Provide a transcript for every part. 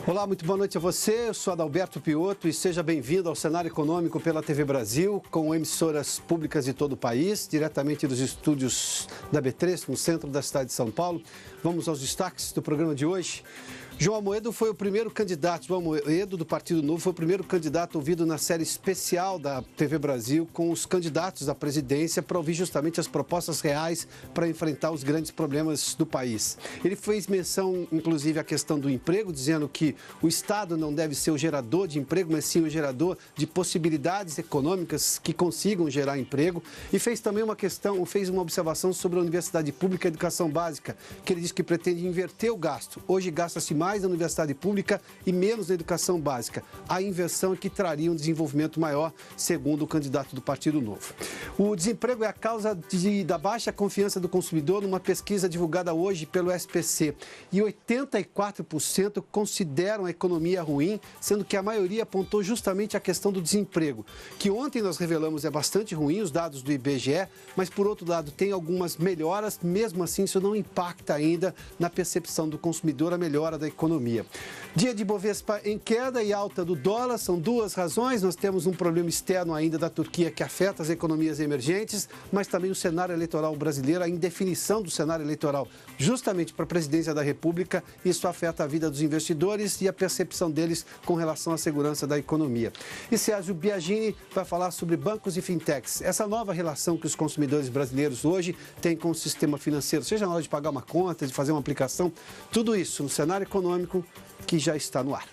Olá, muito boa noite a você. Eu sou Adalberto Piotto e seja bem-vindo ao Cenário Econômico pela TV Brasil, com emissoras públicas de todo o país, diretamente dos estúdios da B3, no centro da cidade de São Paulo. Vamos aos destaques do programa de hoje. João Amoedo foi o primeiro candidato, João Amoedo do Partido Novo foi o primeiro candidato ouvido na série especial da TV Brasil com os candidatos da presidência para ouvir justamente as propostas reais para enfrentar os grandes problemas do país. Ele fez menção, inclusive, à questão do emprego, dizendo que o Estado não deve ser o gerador de emprego, mas sim o gerador de possibilidades econômicas que consigam gerar emprego. E fez também fez uma observação sobre a Universidade Pública e a Educação Básica, que ele diz que pretende inverter o gasto. Hoje gasta-se mais na universidade pública e menos na educação básica. A inversão é que traria um desenvolvimento maior, segundo o candidato do Partido Novo. O desemprego é a causa da baixa confiança do consumidor numa pesquisa divulgada hoje pelo SPC. E 84% consideram a economia ruim, sendo que a maioria apontou justamente a questão do desemprego, que ontem nós revelamos é bastante ruim, os dados do IBGE, mas por outro lado tem algumas melhoras, mesmo assim isso não impacta ainda na percepção do consumidor a melhora da economia. Dia de Bovespa em queda e alta do dólar, são duas razões. Nós temos um problema externo ainda da Turquia que afeta as economias emergentes, mas também o cenário eleitoral brasileiro, a indefinição do cenário eleitoral justamente para a presidência da República. Isso afeta a vida dos investidores e a percepção deles com relação à segurança da economia. E Sérgio Biagini vai falar sobre bancos e fintechs, essa nova relação que os consumidores brasileiros hoje têm com o sistema financeiro, seja na hora de pagar uma conta, de fazer uma aplicação, tudo isso no cenário econômico que já está no ar.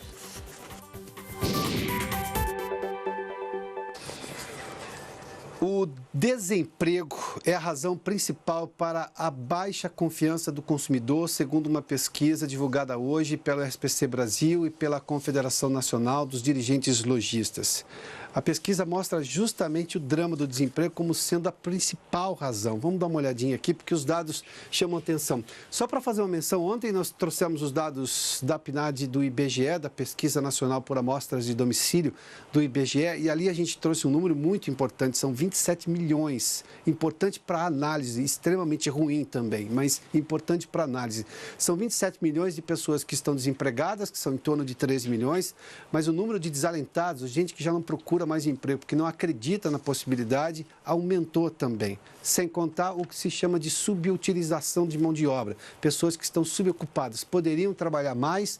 O desemprego é a razão principal para a baixa confiança do consumidor, segundo uma pesquisa divulgada hoje pelo SPC Brasil e pela Confederação Nacional dos Dirigentes Lojistas. A pesquisa mostra justamente o drama do desemprego como sendo a principal razão. Vamos dar uma olhadinha aqui, porque os dados chamam atenção. Só para fazer uma menção, ontem nós trouxemos os dados da PNAD do IBGE, da Pesquisa Nacional por Amostras de Domicílio do IBGE, e ali a gente trouxe um número muito importante, são 27 milhões. Importante para análise, extremamente ruim também, mas importante para análise. São 27 milhões de pessoas que estão desempregadas, que são em torno de 13 milhões, mas o número de desalentados, gente que já não procura mais emprego, porque não acredita na possibilidade, aumentou também. Sem contar o que se chama de subutilização de mão de obra. Pessoas que estão subocupadas, poderiam trabalhar mais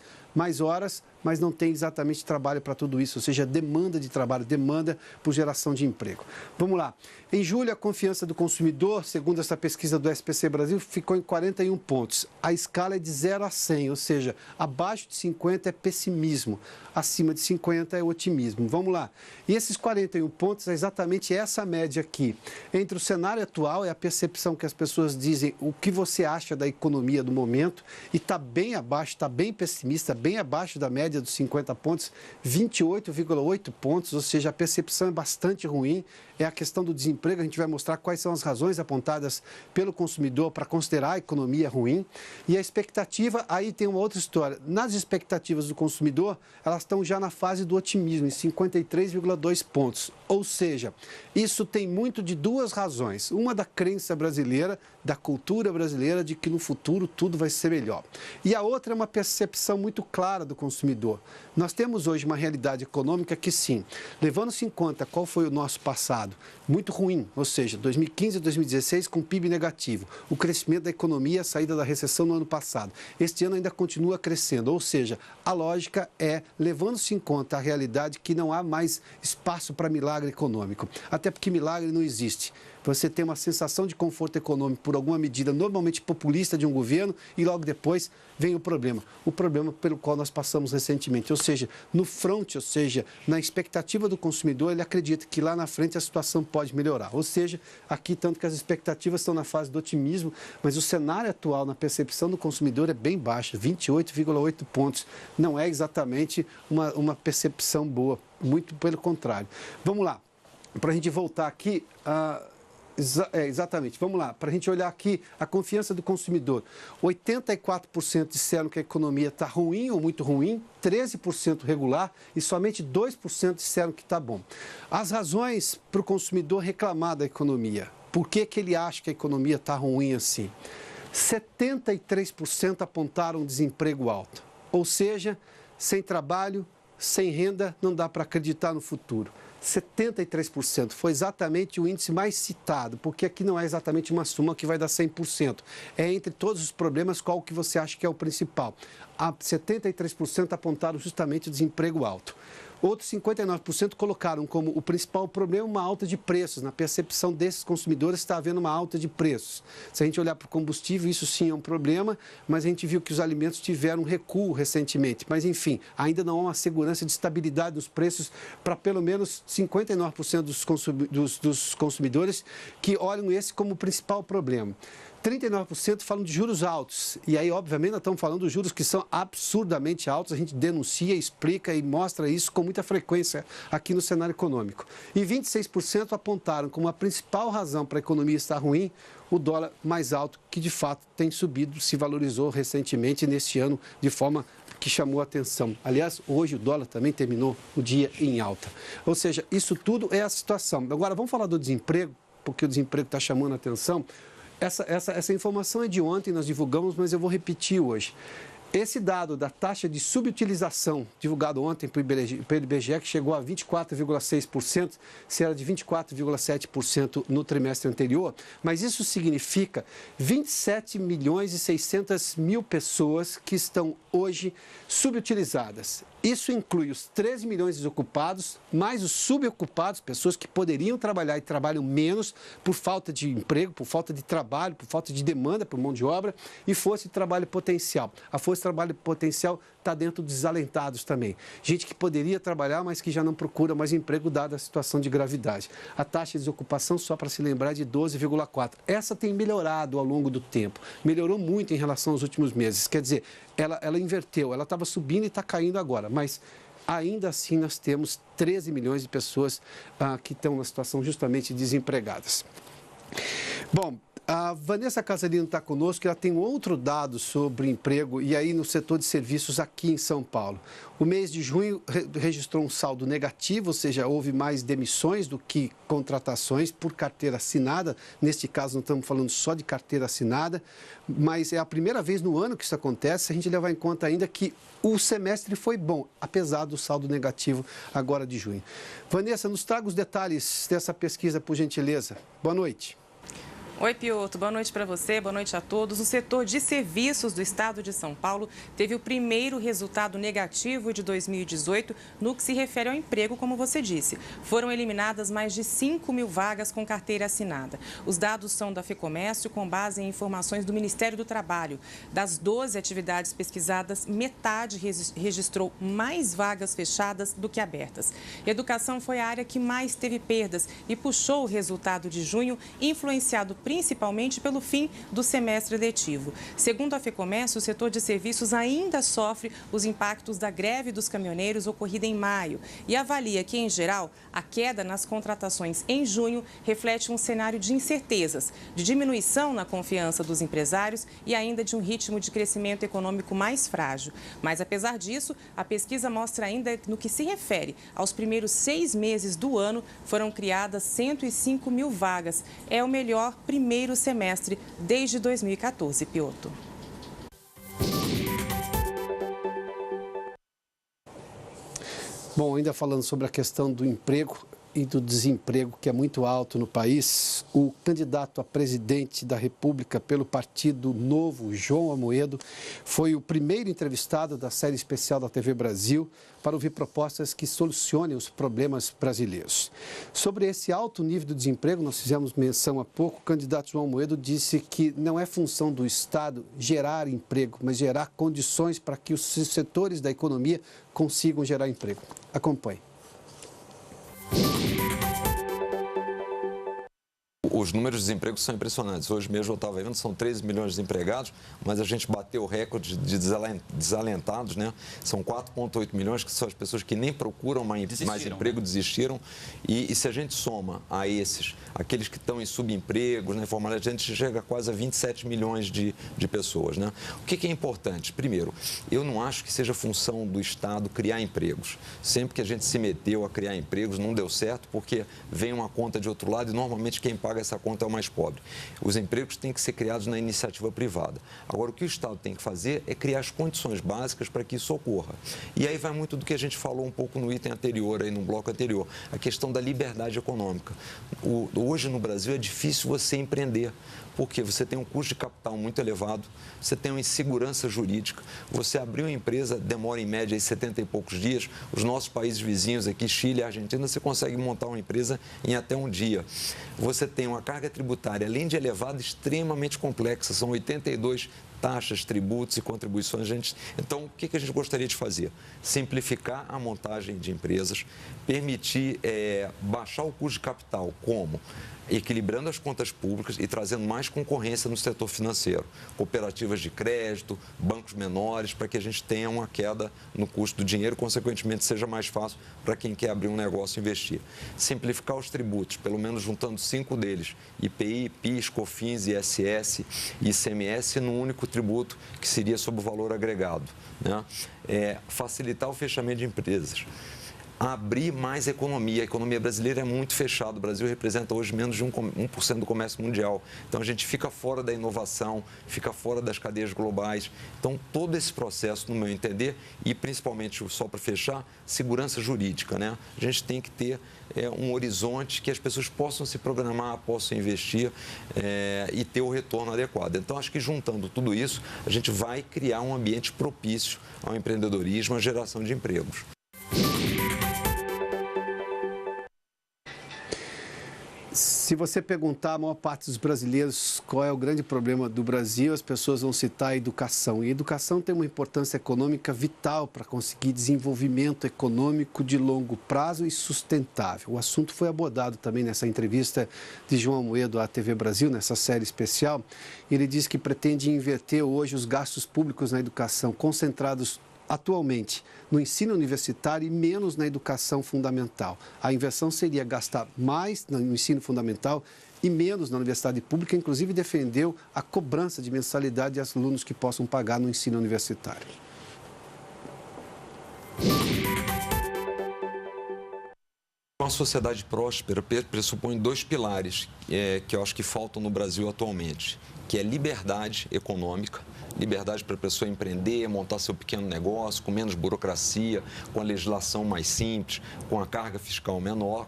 horas, mas não tem exatamente trabalho para tudo isso, ou seja, demanda de trabalho, demanda por geração de emprego. Vamos lá. Em julho, a confiança do consumidor, segundo essa pesquisa do SPC Brasil, ficou em 41 pontos. A escala é de 0 a 100, ou seja, abaixo de 50 é pessimismo, acima de 50 é otimismo. Vamos lá. E esses 41 pontos é exatamente essa média aqui. Entre o cenário atual, é a percepção que as pessoas dizem o que você acha da economia do momento, e está bem abaixo, está bem pessimista, bem abaixo da média dos 50 pontos, 28,8 pontos, ou seja, a percepção é bastante ruim. É a questão do desemprego, a gente vai mostrar quais são as razões apontadas pelo consumidor para considerar a economia ruim. E a expectativa, aí tem uma outra história. Nas expectativas do consumidor, elas estão já na fase do otimismo, em 53,2 pontos. Ou seja, isso tem muito de duas razões. Uma da crença brasileira, da cultura brasileira, de que no futuro tudo vai ser melhor. E a outra é uma percepção muito clara do consumidor. Nós temos hoje uma realidade econômica que, sim, levando-se em conta qual foi o nosso passado, muito ruim, ou seja, 2015 e 2016 com PIB negativo, o crescimento da economia, a saída da recessão no ano passado. Este ano ainda continua crescendo, ou seja, a lógica é, levando-se em conta a realidade, que não há mais espaço para milagre econômico, até porque milagre não existe. Você tem uma sensação de conforto econômico por alguma medida normalmente populista de um governo e logo depois vem o problema pelo qual nós passamos recentemente, ou seja, no front, ou seja, na expectativa do consumidor, ele acredita que lá na frente a situação pode melhorar, ou seja, aqui tanto que as expectativas estão na fase do otimismo, mas o cenário atual na percepção do consumidor é bem baixo, 28,8 pontos, não é exatamente uma percepção boa, muito pelo contrário. Vamos lá, para a gente voltar aqui, Exatamente. Vamos lá, para a gente olhar aqui a confiança do consumidor. 84% disseram que a economia está ruim ou muito ruim, 13% regular e somente 2% disseram que está bom. As razões para o consumidor reclamar da economia. Por que ele acha que a economia está ruim assim? 73% apontaram desemprego alto. Ou seja, sem trabalho, sem renda, não dá para acreditar no futuro. 73% foi exatamente o índice mais citado, porque aqui não é exatamente uma soma que vai dar 100%. É entre todos os problemas qual que você acha que é o principal. 73% apontaram justamente o desemprego alto. Outros 59% colocaram como o principal problema uma alta de preços. Na percepção desses consumidores está havendo uma alta de preços. Se a gente olhar para o combustível, isso sim é um problema, mas a gente viu que os alimentos tiveram um recuo recentemente. Mas, enfim, ainda não há uma segurança de estabilidade dos preços para pelo menos 59% dos consumidores que olham esse como o principal problema. 39% falam de juros altos. E aí, obviamente, nós estamos falando de juros que são absurdamente altos. A gente denuncia, explica e mostra isso com muita frequência aqui no cenário econômico. E 26% apontaram como a principal razão para a economia estar ruim o dólar mais alto, que de fato tem subido, se valorizou recentemente neste ano de forma que chamou a atenção. Aliás, hoje o dólar também terminou o dia em alta. Ou seja, isso tudo é a situação. Agora, vamos falar do desemprego, porque o desemprego está chamando a atenção. Essa informação é de ontem, nós divulgamos, mas eu vou repetir hoje. Esse dado da taxa de subutilização, divulgado ontem pelo IBGE, que chegou a 24,6%, se era de 24,7% no trimestre anterior, mas isso significa 27 milhões e 600 mil pessoas que estão hoje subutilizadas. Isso inclui os 13 milhões desocupados, mais os subocupados, pessoas que poderiam trabalhar e trabalham menos por falta de emprego, por falta de trabalho, por falta de demanda por mão de obra e força de trabalho potencial. A força de trabalho potencial está dentro dos desalentados também. Gente que poderia trabalhar, mas que já não procura mais emprego dada a situação de gravidade. A taxa de desocupação, só para se lembrar, é de 12,4%. Essa tem melhorado ao longo do tempo. Melhorou muito em relação aos últimos meses. Quer dizer, ela inverteu, ela estava subindo e está caindo agora, mas ainda assim nós temos 13 milhões de pessoas que estão na situação justamente desempregadas. Bom, a Vanessa Casalino está conosco, ela tem outro dado sobre emprego e aí no setor de serviços aqui em São Paulo. O mês de junho registrou um saldo negativo, ou seja, houve mais demissões do que contratações por carteira assinada. Neste caso, não estamos falando só de carteira assinada, mas é a primeira vez no ano que isso acontece. A gente levar em conta ainda que o semestre foi bom, apesar do saldo negativo agora de junho. Vanessa, nos traga os detalhes dessa pesquisa, por gentileza. Boa noite. Oi, Piotr. Boa noite para você, boa noite a todos. O setor de serviços do estado de São Paulo teve o primeiro resultado negativo de 2018 no que se refere ao emprego, como você disse. Foram eliminadas mais de 5 mil vagas com carteira assinada. Os dados são da FEComércio com base em informações do Ministério do Trabalho. Das 12 atividades pesquisadas, metade registrou mais vagas fechadas do que abertas. Educação foi a área que mais teve perdas e puxou o resultado de junho, influenciado principalmente pelo fim do semestre letivo. Segundo a FEComércio, o setor de serviços ainda sofre os impactos da greve dos caminhoneiros ocorrida em maio e avalia que, em geral, a queda nas contratações em junho reflete um cenário de incertezas, de diminuição na confiança dos empresários e ainda de um ritmo de crescimento econômico mais frágil. Mas, apesar disso, a pesquisa mostra ainda no que se refere aos primeiros 6 meses do ano, foram criadas 105 mil vagas. É o melhor primeiro semestre desde 2014, Piotr. Bom, ainda falando sobre a questão do emprego e do desemprego, que é muito alto no país, o candidato a presidente da República pelo Partido Novo, João Amoedo, foi o primeiro entrevistado da série especial da TV Brasil para ouvir propostas que solucionem os problemas brasileiros. Sobre esse alto nível do desemprego, nós fizemos menção há pouco, o candidato João Amoedo disse que não é função do Estado gerar emprego, mas gerar condições para que os setores da economia consigam gerar emprego. Acompanhe. O os números de desemprego são impressionantes. Hoje mesmo eu estava vendo, são 13 milhões de desempregados, mas a gente bateu o recorde de desalentados, né? São 4,8 milhões, que são as pessoas que nem procuram mais emprego, desistiram. E se a gente soma a esses, aqueles que estão em subempregos, né, formalidade, a gente chega a quase a 27 milhões de pessoas, né? O que é importante? Primeiro, eu não acho que seja função do Estado criar empregos. Sempre que a gente se meteu a criar empregos, não deu certo, porque vem uma conta de outro lado e normalmente quem paga essa conta é o mais pobre. Os empregos têm que ser criados na iniciativa privada. Agora, o que o Estado tem que fazer é criar as condições básicas para que isso ocorra. E aí vai muito do que a gente falou um pouco no item anterior, aí no bloco anterior, a questão da liberdade econômica. Hoje no Brasil é difícil você empreender, porque você tem um custo de capital muito elevado, você tem uma insegurança jurídica, você abrir uma empresa demora em média 70 e poucos dias, os nossos países vizinhos aqui, Chile e Argentina, você consegue montar uma empresa em até um dia. Você tem uma carga tributária, além de elevada, extremamente complexa, são 82 taxas, tributos e contribuições. Então, o que a gente gostaria de fazer? Simplificar a montagem de empresas, permitir baixar o custo de capital, como? Equilibrando as contas públicas e trazendo mais concorrência no setor financeiro. Cooperativas de crédito, bancos menores, para que a gente tenha uma queda no custo do dinheiro, consequentemente seja mais fácil para quem quer abrir um negócio e investir. Simplificar os tributos, pelo menos juntando 5 deles, IPI, PIS, COFINS, ISS e ICMS, num único tributo, que seria sobre o valor agregado, né? Facilitar o fechamento de empresas. Abrir mais economia. A economia brasileira é muito fechada. O Brasil representa hoje menos de 1% do comércio mundial. Então, a gente fica fora da inovação, fica fora das cadeias globais. Então, todo esse processo, no meu entender, e principalmente, só para fechar, segurança jurídica, né? A gente tem que ter um horizonte que as pessoas possam se programar, possam investir e ter o retorno adequado. Então, acho que juntando tudo isso, a gente vai criar um ambiente propício ao empreendedorismo, à geração de empregos. Se você perguntar a maior parte dos brasileiros qual é o grande problema do Brasil, as pessoas vão citar a educação. E a educação tem uma importância econômica vital para conseguir desenvolvimento econômico de longo prazo e sustentável. O assunto foi abordado também nessa entrevista de João Amoedo à TV Brasil, nessa série especial. Ele diz que pretende inverter hoje os gastos públicos na educação, concentrados atualmente no ensino universitário e menos na educação fundamental. A inversão seria gastar mais no ensino fundamental e menos na universidade pública, inclusive defendeu a cobrança de mensalidade aos alunos que possam pagar no ensino universitário. Uma sociedade próspera pressupõe 2 pilares que eu acho que faltam no Brasil atualmente, que é liberdade econômica, liberdade para a pessoa empreender, montar seu pequeno negócio, com menos burocracia, com a legislação mais simples, com a carga fiscal menor,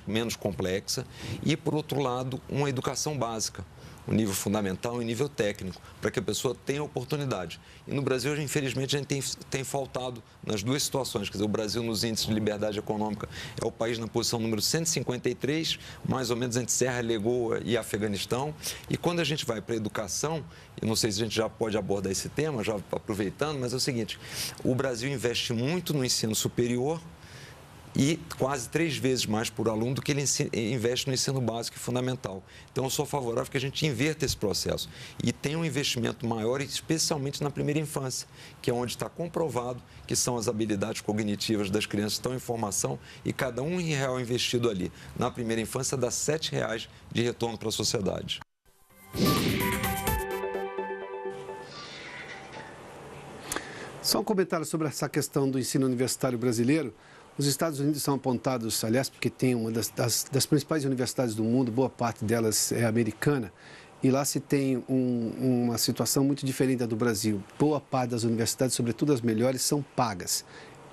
menos complexa, e, por outro lado, uma educação básica, o nível fundamental e o nível técnico, para que a pessoa tenha oportunidade. E no Brasil, infelizmente, a gente tem faltado nas duas situações. Quer dizer, o Brasil, nos índices de liberdade econômica, é o país na posição número 153, mais ou menos entre Serra Leoa e Afeganistão. E quando a gente vai para a educação, eu não sei se a gente já pode abordar esse tema, já aproveitando, mas é o seguinte, o Brasil investe muito no ensino superior, e quase 3 vezes mais por aluno do que ele investe no ensino básico e fundamental. Então, eu sou favorável que a gente inverta esse processo e tenha um investimento maior, especialmente na primeira infância, que é onde está comprovado que são as habilidades cognitivas das crianças que estão em formação e cada R$1 investido ali na primeira infância dá R$7 de retorno para a sociedade. Só um comentário sobre essa questão do ensino universitário brasileiro. Os Estados Unidos são apontados, aliás, porque tem uma das principais universidades do mundo, boa parte delas é americana, e lá se tem uma situação muito diferente da do Brasil. Boa parte das universidades, sobretudo as melhores, são pagas.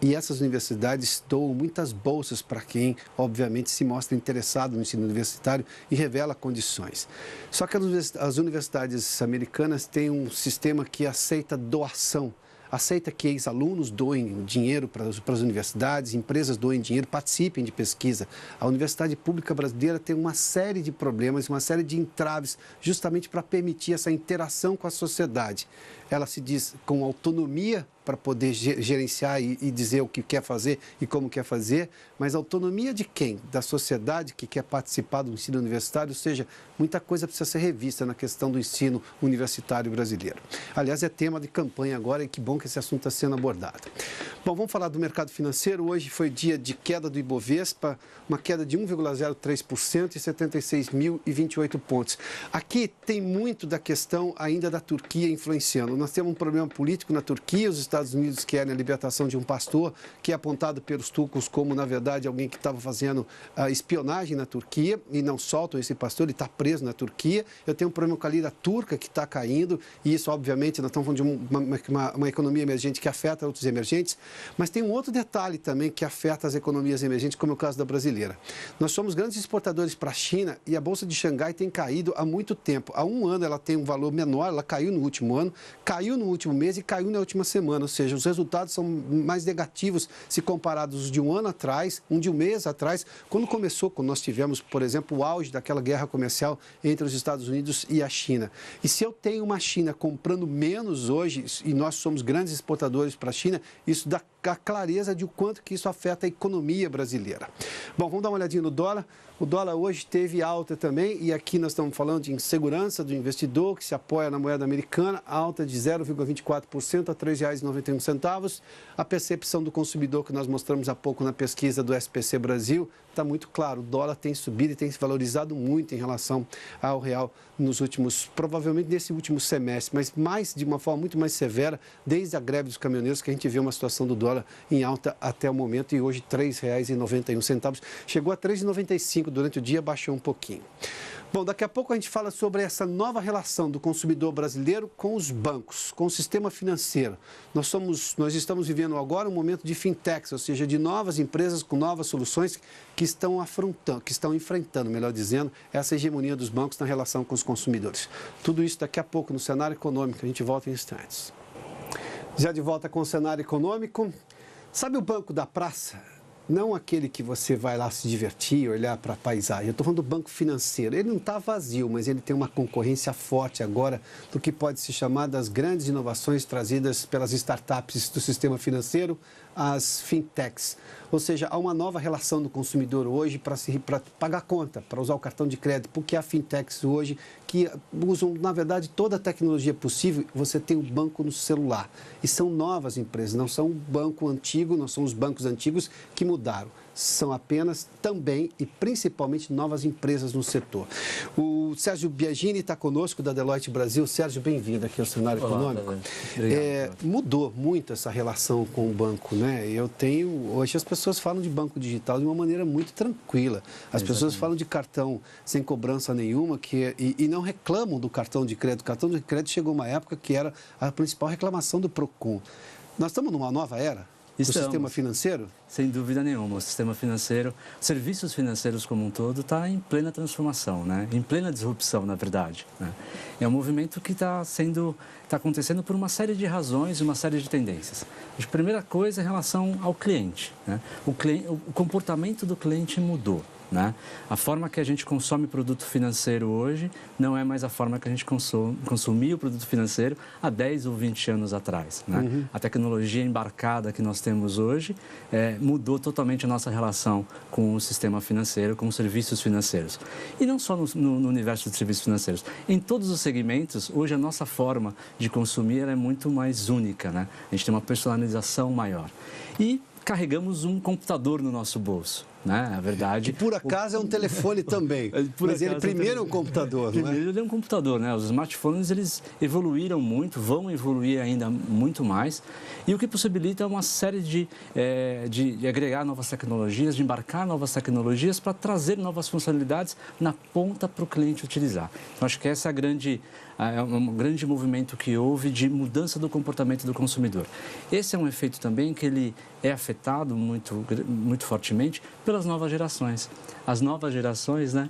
E essas universidades doam muitas bolsas para quem, obviamente, se mostra interessado no ensino universitário e revela condições. Só que as universidades americanas têm um sistema que aceita doação. Aceita que ex-alunos doem dinheiro para as universidades, empresas doem dinheiro, participem de pesquisa. A Universidade Pública Brasileira tem uma série de problemas, uma série de entraves, justamente para permitir essa interação com a sociedade. ela se diz com autonomia para poder gerenciar e dizer o que quer fazer e como quer fazer, mas autonomia de quem? Da sociedade que quer participar do ensino universitário, ou seja, muita coisa precisa ser revista na questão do ensino universitário brasileiro. Aliás, é tema de campanha agora e que bom que esse assunto está sendo abordado. Bom, vamos falar do mercado financeiro. Hoje foi dia de queda do Ibovespa, uma queda de 1,03% e 76.028 pontos. Aqui tem muito da questão ainda da Turquia influenciando. Nós temos um problema político na Turquia, os Estados Unidos querem a libertação de um pastor que é apontado pelos turcos como, na verdade, alguém que estava fazendo espionagem na Turquia e não soltam esse pastor, ele está preso na Turquia. Eu tenho um problema com a lira turca que está caindo e isso, obviamente, nós estamos falando de uma economia emergente que afeta outros emergentes, mas tem um outro detalhe também que afeta as economias emergentes, como é o caso da brasileira. Nós somos grandes exportadores para a China e a Bolsa de Xangai tem caído há muito tempo. Há um ano ela tem um valor menor, ela caiu no último ano, caiu no último mês e caiu na última semana. Ou seja, os resultados são mais negativos se comparados de um ano atrás, de um mês atrás, quando começou, quando nós tivemos, por exemplo, o auge daquela guerra comercial entre os Estados Unidos e a China. E se eu tenho uma China comprando menos hoje, e nós somos grandes exportadores para a China, isso dá a clareza de o quanto que isso afeta a economia brasileira. Bom, vamos dar uma olhadinha no dólar. O dólar hoje teve alta também, e aqui nós estamos falando de insegurança do investidor, que se apoia na moeda americana, alta de 0,24% a R$ 3,91. A percepção do consumidor que nós mostramos há pouco na pesquisa do SPC Brasil está muito claro. O dólar tem subido e tem se valorizado muito em relação ao real nos últimos, provavelmente nesse último semestre, mas de uma forma muito mais severa, desde a greve dos caminhoneiros, que a gente vê uma situação do dólar em alta até o momento, e hoje R$ 3,91. Chegou a R$ 3,95 durante o dia, baixou um pouquinho. Bom, daqui a pouco a gente fala sobre essa nova relação do consumidor brasileiro com os bancos, com o sistema financeiro. Nós estamos vivendo agora um momento de fintechs, ou seja, de novas empresas com novas soluções que estão enfrentando, melhor dizendo, essa hegemonia dos bancos na relação com os consumidores. Tudo isso daqui a pouco no cenário econômico, a gente volta em instantes. Já de volta com o cenário econômico, sabe o banco da praça? Não aquele que você vai lá se divertir, olhar para a paisagem. Eu estou falando do banco financeiro. Ele não está vazio, mas ele tem uma concorrência forte agora do que pode se chamar das grandes inovações trazidas pelas startups do sistema financeiro, as fintechs. Ou seja, há uma nova relação do consumidor hoje para pagar conta, para usar o cartão de crédito, porque há fintechs hoje que usam, na verdade, toda a tecnologia possível. Você tem o banco no celular. E são novas empresas, não são o banco antigo, não são os bancos antigos que mudaram. São apenas também e principalmente novas empresas no setor. O Sérgio Biagini está conosco, da Deloitte Brasil. Sérgio, bem-vindo aqui ao cenário econômico. Mudou muito essa relação com o banco, né? Hoje as pessoas falam de banco digital de uma maneira muito tranquila. As pessoas falam de cartão sem cobrança nenhuma e não reclamam do cartão de crédito. O cartão de crédito chegou uma época que era a principal reclamação do Procon. Nós estamos numa nova era? O sistema financeiro? Sem dúvida nenhuma. O sistema financeiro, serviços financeiros como um todo, está em plena transformação, né? Em plena disrupção, na verdade, né? É um movimento que está acontecendo por uma série de razões e uma série de tendências. A primeira coisa é em relação ao cliente, né? O comportamento do cliente mudou, né? A forma que a gente consome produto financeiro hoje não é mais a forma que a gente consumia o produto financeiro há 10 ou 20 anos atrás, né? A tecnologia embarcada que nós temos hoje mudou totalmente a nossa relação com o sistema financeiro, com os serviços financeiros. E não só no universo de serviços financeiros. Em todos os segmentos, hoje a nossa forma de consumir é muito mais única, né? A gente tem uma personalização maior. E carregamos um computador no nosso bolso, né? A verdade... Que por acaso é um telefone também, mas ele primeiro é um computador, não é? Primeiro ele é um computador, né? Os smartphones, eles evoluíram muito, vão evoluir ainda muito mais, e o que possibilita uma série de agregar novas tecnologias, de embarcar novas tecnologias para trazer novas funcionalidades na ponta para o cliente utilizar. Então, acho que essa é um grande movimento que houve de mudança do comportamento do consumidor. Esse é um efeito também que ele é afetado muito fortemente pelas novas gerações. As novas gerações, né,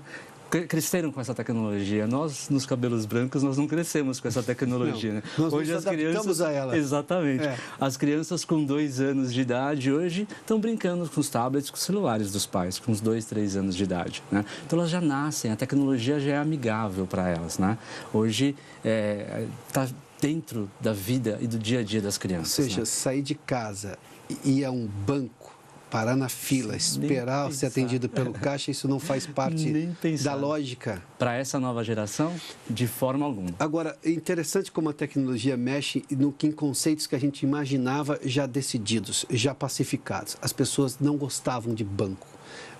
cresceram com essa tecnologia. Nós, nos cabelos brancos, nós não crescemos com essa tecnologia, né? Nós hoje nos adaptamos a ela. Exatamente. As crianças com 2 anos de idade hoje estão brincando com os tablets, com os celulares dos pais, com uns 2, 3 anos de idade, né? Então elas já nascem, a tecnologia já é amigável para elas, né? Hoje dentro da vida e do dia a dia das crianças. Ou seja, né? sair de casa e ir a um banco, parar na fila, esperar ser atendido pelo caixa, isso não faz parte da lógica. Para essa nova geração, de forma alguma. Agora, é interessante como a tecnologia mexe em conceitos que a gente imaginava já decididos, já pacificados. As pessoas não gostavam de banco.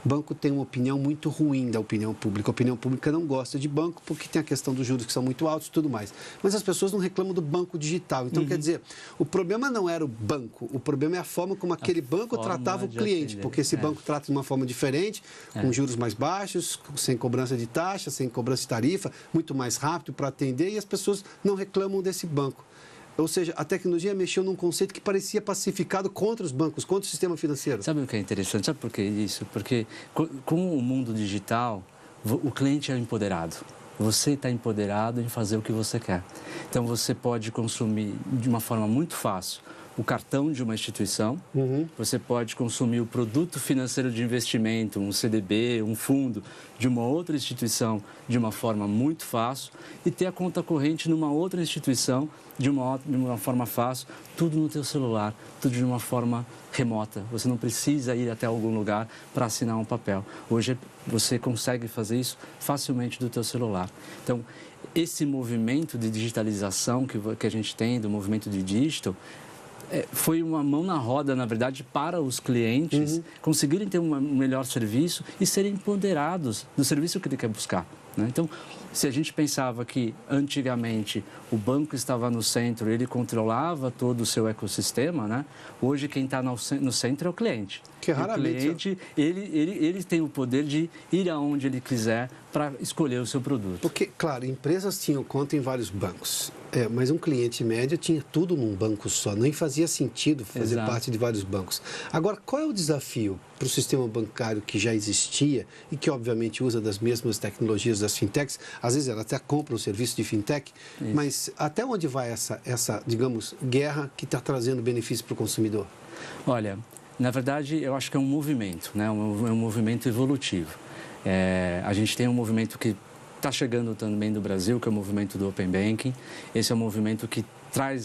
Banco tem uma opinião muito ruim da opinião pública. A opinião pública não gosta de banco porque tem a questão dos juros que são muito altos e tudo mais. Mas as pessoas não reclamam do banco digital. Então, quer dizer, o problema não era o banco, o problema é a forma como aquele banco tratava o cliente. Porque esse banco trata de uma forma diferente, com juros mais baixos, sem cobrança de taxa, sem cobrança de tarifa, muito mais rápido para atender e as pessoas não reclamam desse banco. Ou seja, a tecnologia mexeu num conceito que parecia pacificado contra os bancos, contra o sistema financeiro. Sabe o que é interessante? Sabe por que isso? Porque com o mundo digital, o cliente é empoderado. Você está empoderado em fazer o que você quer. Então, você pode consumir de uma forma muito fácil o cartão de uma instituição, você pode consumir o produto financeiro de investimento, um CDB, um fundo de uma outra instituição de uma forma muito fácil e ter a conta corrente numa outra instituição de uma forma fácil, tudo no teu celular, tudo de uma forma remota. Você não precisa ir até algum lugar para assinar um papel. Hoje você consegue fazer isso facilmente do teu celular. Então, esse movimento de digitalização que a gente tem, do movimento de digital, foi uma mão na roda, na verdade, para os clientes conseguirem ter um melhor serviço e serem empoderados do serviço que ele quer buscar. Né? Então, se a gente pensava que antigamente o banco estava no centro, ele controlava todo o seu ecossistema, né? Hoje quem está no centro é o cliente. Que raramente... O cliente, ele tem o poder de ir aonde ele quiser para escolher o seu produto. Porque, claro, empresas tinham conta em vários bancos, mas um cliente médio tinha tudo num banco só, nem fazia sentido fazer parte de vários bancos. Agora, qual é o desafio para o sistema bancário que já existia e que, obviamente, usa das mesmas tecnologias das fintechs? Às vezes, ela até compra um serviço de fintech, mas até onde vai essa, digamos, guerra que está trazendo benefício para o consumidor? Olha, na verdade, eu acho que é um movimento, né? É um movimento evolutivo. A gente tem um movimento que está chegando também do Brasil, que é o movimento do Open Banking. Esse é um movimento que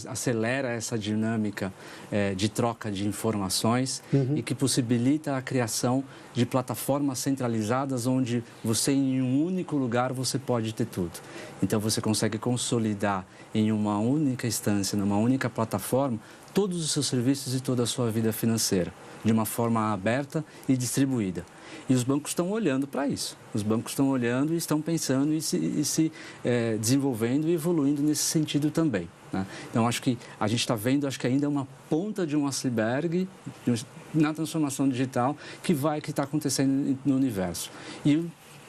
acelera essa dinâmica de troca de informações e que possibilita a criação de plataformas centralizadas onde você, em um único lugar, você pode ter tudo. Então, você consegue consolidar em uma única instância, numa única plataforma, todos os seus serviços e toda a sua vida financeira, de uma forma aberta e distribuída. E os bancos estão olhando para isso. Os bancos estão olhando e estão pensando e se desenvolvendo e evoluindo nesse sentido também. Né? Então, acho que a gente está vendo, acho que ainda é uma ponta de um iceberg na transformação digital que está acontecendo no universo. E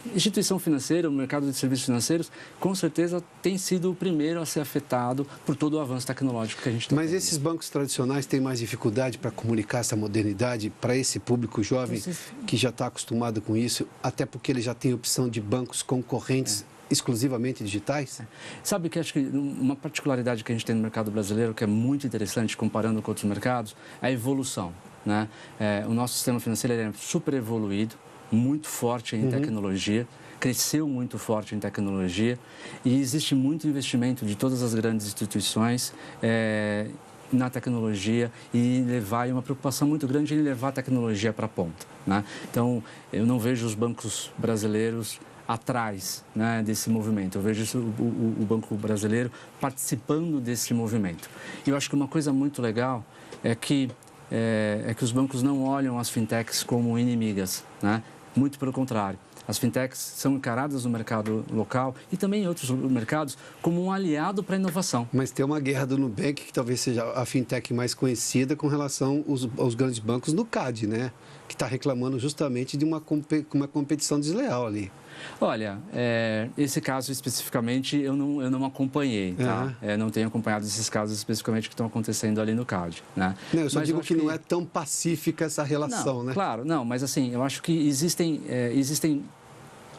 a instituição financeira, o mercado de serviços financeiros, com certeza tem sido o primeiro a ser afetado por todo o avanço tecnológico que a gente está Mas esses bancos tradicionais têm mais dificuldade para comunicar essa modernidade para esse público jovem que já está acostumado com isso, até porque ele já tem opção de bancos concorrentes exclusivamente digitais? Sabe que acho que uma particularidade que a gente tem no mercado brasileiro que é muito interessante comparando com outros mercados é a evolução. Né? O nosso sistema financeiro é super evoluído, muito forte em tecnologia, cresceu muito forte em tecnologia e existe muito investimento de todas as grandes instituições na tecnologia e uma preocupação muito grande em levar a tecnologia para a ponta. Né? Então, eu não vejo os bancos brasileiros atrás, né, desse movimento. Eu vejo o Banco Brasileiro participando desse movimento. E eu acho que uma coisa muito legal é que os bancos não olham as fintechs como inimigas, né? Muito pelo contrário. As fintechs são encaradas no mercado local e também em outros mercados como um aliado para a inovação. Mas tem uma guerra do Nubank, que talvez seja a fintech mais conhecida com relação aos grandes bancos no CAD, né? Que está reclamando justamente de uma competição desleal ali. Olha, esse caso especificamente eu não acompanhei, tá? Não tenho acompanhado esses casos especificamente que estão acontecendo ali no CAD, né? Não, eu só digo que não é tão pacífica essa relação, né? Claro, não, mas assim, eu acho que existem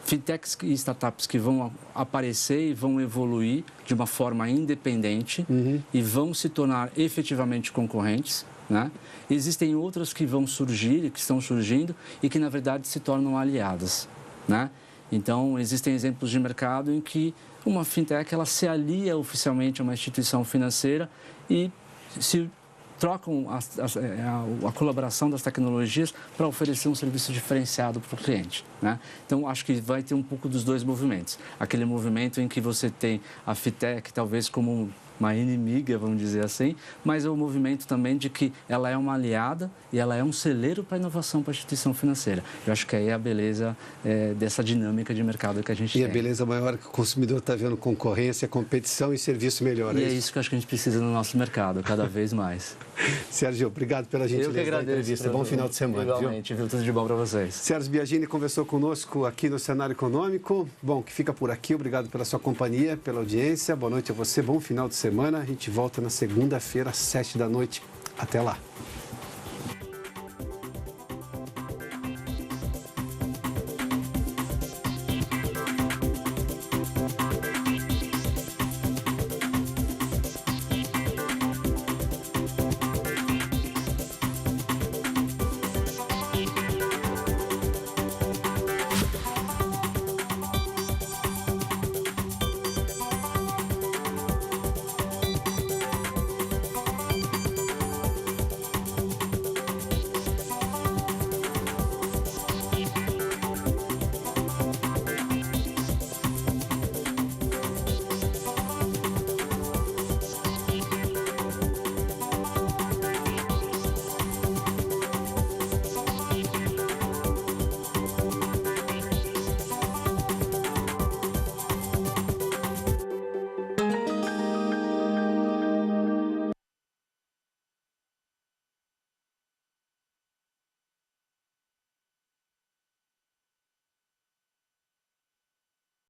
fintechs e startups que vão aparecer e vão evoluir de uma forma independente e vão se tornar efetivamente concorrentes, né? Existem outras que vão surgir, que estão surgindo e que, na verdade, se tornam aliadas, né? Então, existem exemplos de mercado em que uma fintech ela se alia oficialmente a uma instituição financeira e se trocam a colaboração das tecnologias para oferecer um serviço diferenciado para o cliente, né? Então, acho que vai ter um pouco dos dois movimentos. Aquele movimento em que você tem a fintech talvez como uma inimiga, vamos dizer assim, mas é o movimento também de que ela é uma aliada e ela é um celeiro para a inovação para a instituição financeira. Eu acho que aí é a beleza dessa dinâmica de mercado que a gente tem. E a beleza maior é que o consumidor está vendo concorrência, competição e serviço melhor. E é isso que eu acho que a gente precisa no nosso mercado, cada vez mais. Sérgio, obrigado pela gentileza da entrevista. Bom final de semana. Igualmente, viu? Tudo de bom para vocês. Sérgio Biagini conversou conosco aqui no Cenário Econômico. Bom, que fica por aqui. Obrigado pela sua companhia, pela audiência. Boa noite a você, bom final de semana. A gente volta na segunda-feira, às 7 da noite. Até lá.